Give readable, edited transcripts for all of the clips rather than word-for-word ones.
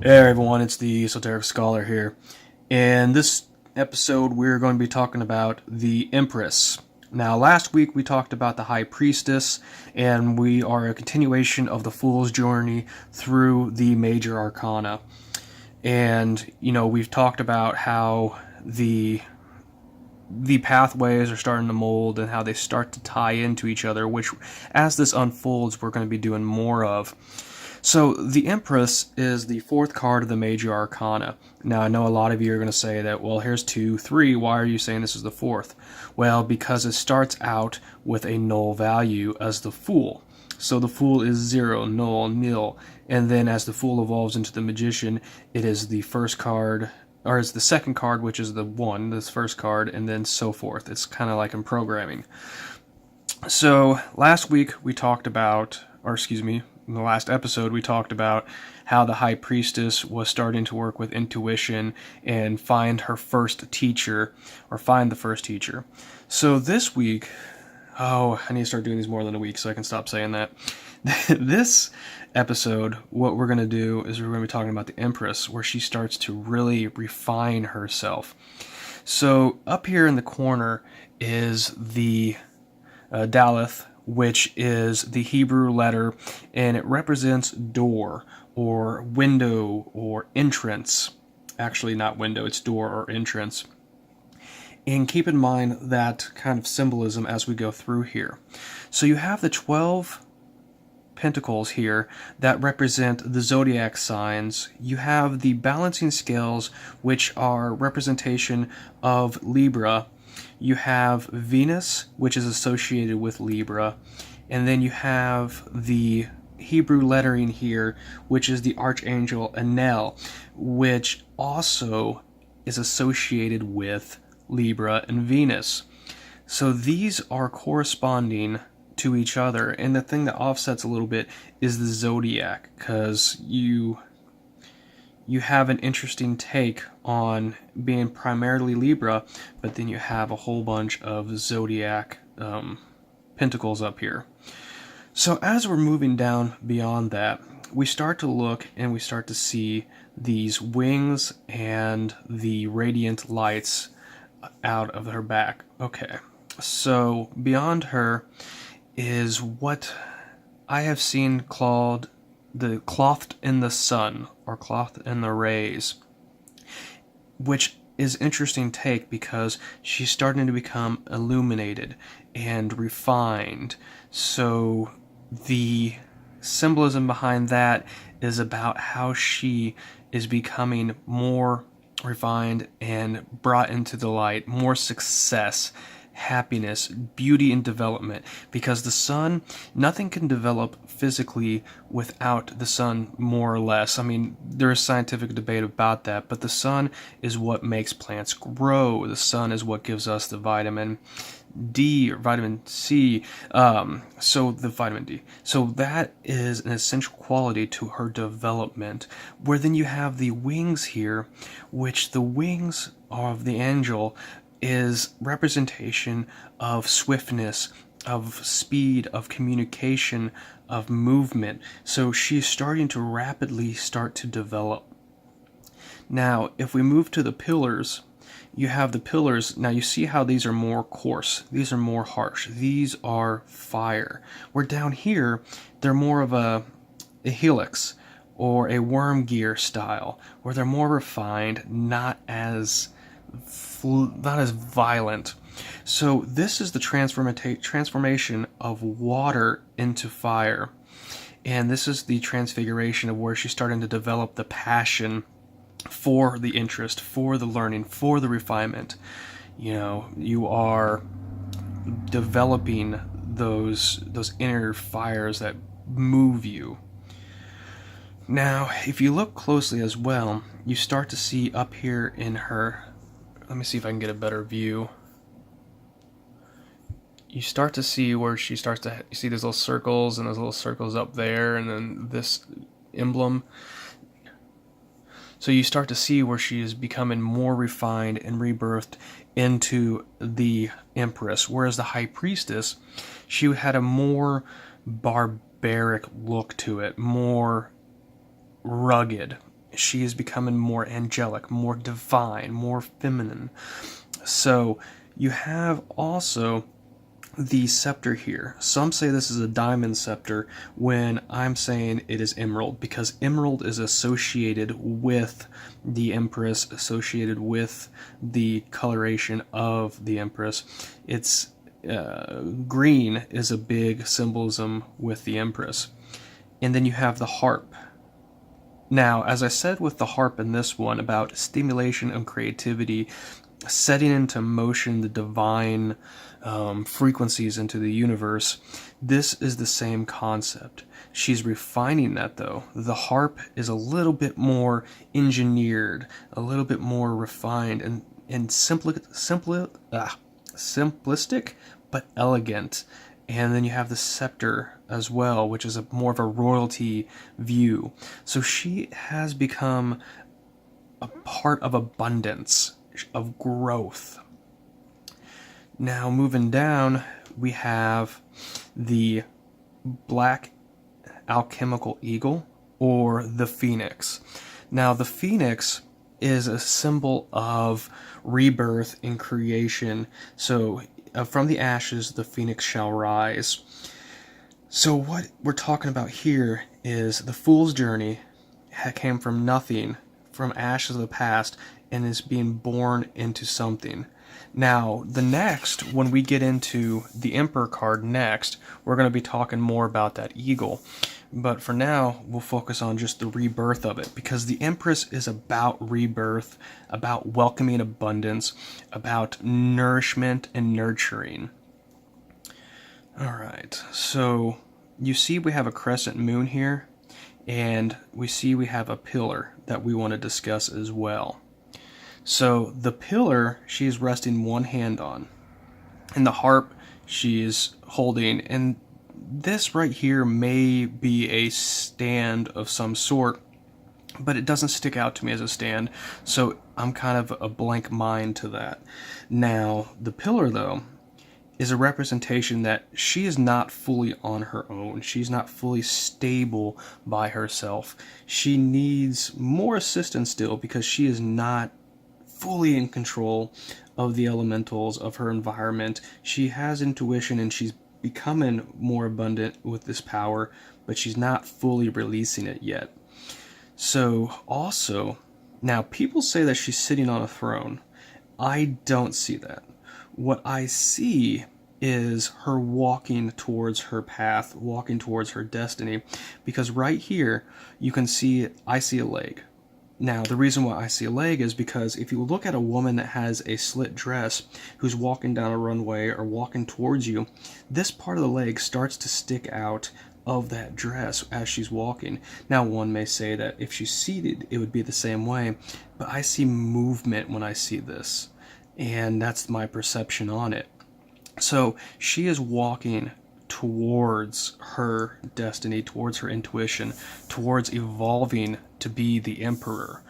Hey everyone, it's the Esoteric Scholar here. In this episode, we're going to be talking about the Empress. Now, last week we talked about the High Priestess, and we are a continuation of the Fool's journey through the Major Arcana. And, we've talked about how the pathways are starting to mold and how they start to tie into each other, which, as this unfolds, we're going to be doing more of. So the Empress is the fourth card of the Major Arcana. Now I know a lot of you are going to say that, well, here's 2, 3, why are you saying this is the fourth? Well, because it starts out with a null value as the Fool. So the Fool is 0, null, nil, and then as the Fool evolves into the Magician, it is the first card, or it's the second card, which is the 1, this first card, and then so forth. It's kind of like in programming. So last week we talked about, in the last episode, we talked about how the High Priestess was starting to work with intuition and find the first teacher. So this week, I need to start doing these more than a week so I can stop saying that. This episode, what we're going to do is we're going to be talking about the Empress, where she starts to really refine herself. So up here in the corner is the Daleth, which is the Hebrew letter, and it represents door or window or entrance. Actually, not window, it's door or entrance. And keep in mind that kind of symbolism as we go through here. So you have the 12 pentacles here that represent the Zodiac signs. You have the balancing scales, which are representation of Libra. You have Venus, which is associated with Libra, and then you have the Hebrew lettering here, which is the Archangel Anael, which also is associated with Libra and Venus. So these are corresponding to each other, and the thing that offsets a little bit is the Zodiac, because you have an interesting take on being primarily Libra, but then you have a whole bunch of Zodiac pentacles up here. So as we're moving down beyond that, we start to look and we start to see these wings and the radiant lights out of her back. Okay, so beyond her is what I have seen called the clothed in the sun, or clothed in the rays, which is interesting take because she's starting to become illuminated and refined. So the symbolism behind that is about how she is becoming more refined and brought into the light, more success, happiness, beauty, and development, because the sun, nothing can develop physically without the sun, more or less. I mean, there is scientific debate about that, but the sun is what makes plants grow. The sun is what gives us the vitamin D or vitamin C, so the vitamin D. So that is an essential quality to her development, where then you have the wings here, which the wings of the angel is representation of swiftness, of speed, of communication, of movement. So she's starting to rapidly start to develop. Now, if we move to the pillars, you have the pillars. Now you see how these are more coarse, these are more harsh, these are fire. Where down here, they're more of a helix or a worm gear style, where they're more refined, not as violent. So this is the transformation of water into fire, and this is the transfiguration of where she's starting to develop the passion for the interest, for the learning, for the refinement. You are developing those inner fires that move you. Now, if you look closely as well, you start to see up here in her, let me see if I can get a better view. You start to see where she starts to, you see those little circles and those little circles up there, and then this emblem. So you start to see where she is becoming more refined and rebirthed into the Empress, whereas the High Priestess, she had a more barbaric look to it, more rugged. she is becoming more angelic, more divine, more feminine. So you have also the scepter here. Some say this is a diamond scepter when I'm saying it is emerald, because emerald is associated with the Empress, associated with the coloration of the Empress. It's green is a big symbolism with the Empress. And then you have the harp. Now, as I said with the harp in this one about stimulation and creativity, setting into motion the divine frequencies into the universe, this is the same concept. She's refining that, though. The harp is a little bit more engineered, a little bit more refined, and simplistic, but elegant. And then you have the scepter as well, which is more of a royalty view. So she has become a part of abundance, of growth. Now moving down, we have the black alchemical eagle, or the phoenix. Now the phoenix is a symbol of rebirth and creation. So from the ashes the phoenix shall rise. So what we're talking about here is the fool's journey came from nothing, from ashes of the past, and is being born into something. Now, the next, when we get into the Emperor card next, we're going to be talking more about that eagle. But for now, we'll focus on just the rebirth of it, because the Empress is about rebirth, about welcoming abundance, about nourishment and nurturing. Alright, so you see we have a crescent moon here, and we see we have a pillar that we want to discuss as well. So the pillar she's resting one hand on, and the harp she's holding, and this right here may be a stand of some sort, but it doesn't stick out to me as a stand, so I'm kind of a blank mind to that. Now, the pillar, though, is a representation that she is not fully on her own. She's not fully stable by herself. She needs more assistance still, because she is not fully in control of the elementals, of her environment. She has intuition and she's becoming more abundant with this power, but she's not fully releasing it yet. So also, now people say that she's sitting on a throne. I don't see that. What I see is her walking towards her path, walking towards her destiny, because right here you can see, I see a leg. Now, the reason why I see a leg is because if you look at a woman that has a slit dress who's walking down a runway or walking towards you, this part of the leg starts to stick out of that dress as she's walking. Now, one may say that if she's seated, it would be the same way, but I see movement when I see this, and that's my perception on it. So she is walking towards her destiny, towards her intuition, towards evolving to be the emperor.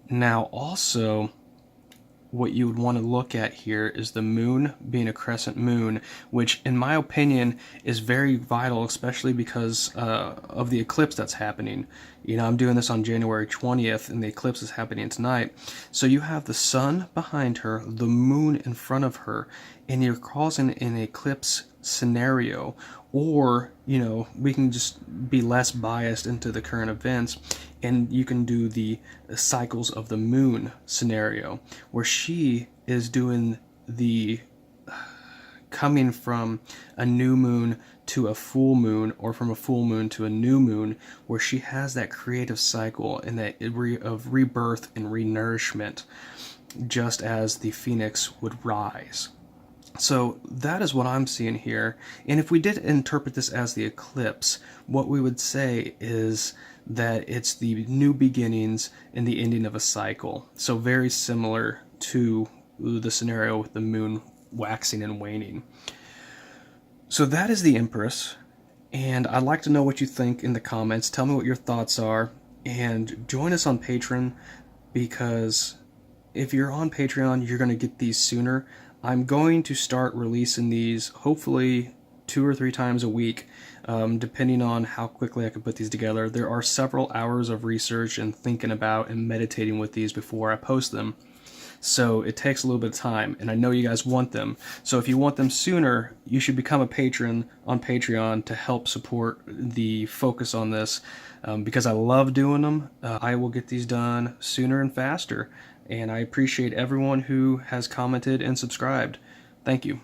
Now, also, what you would want to look at here is the moon being a crescent moon, which in my opinion is very vital, especially because of the eclipse that's happening. You know, I'm doing this on January 20th, and the eclipse is happening tonight. So you have the sun behind her, the moon in front of her, and you're causing an eclipse scenario. Or, you know, we can just be less biased into the current events, and you can do the cycles of the moon scenario, where she is doing the coming from a new moon to a full moon, or from a full moon to a new moon, where she has that creative cycle and that of rebirth and renourishment, just as the phoenix would rise. So that is what I'm seeing here. And if we did interpret this as the eclipse, what we would say is that it's the new beginnings and the ending of a cycle. So very similar to the scenario with the moon waxing and waning. So that is the Empress. And I'd like to know what you think in the comments. Tell me what your thoughts are. And join us on Patreon, because if you're on Patreon, you're going to get these sooner. I'm going to start releasing these hopefully 2 or 3 times a week, depending on how quickly I can put these together. There are several hours of research and thinking about and meditating with these before I post them. So it takes a little bit of time, and I know you guys want them. So if you want them sooner, you should become a patron on Patreon to help support the focus on this, because I love doing them. I will get these done sooner and faster, and I appreciate everyone who has commented and subscribed. Thank you.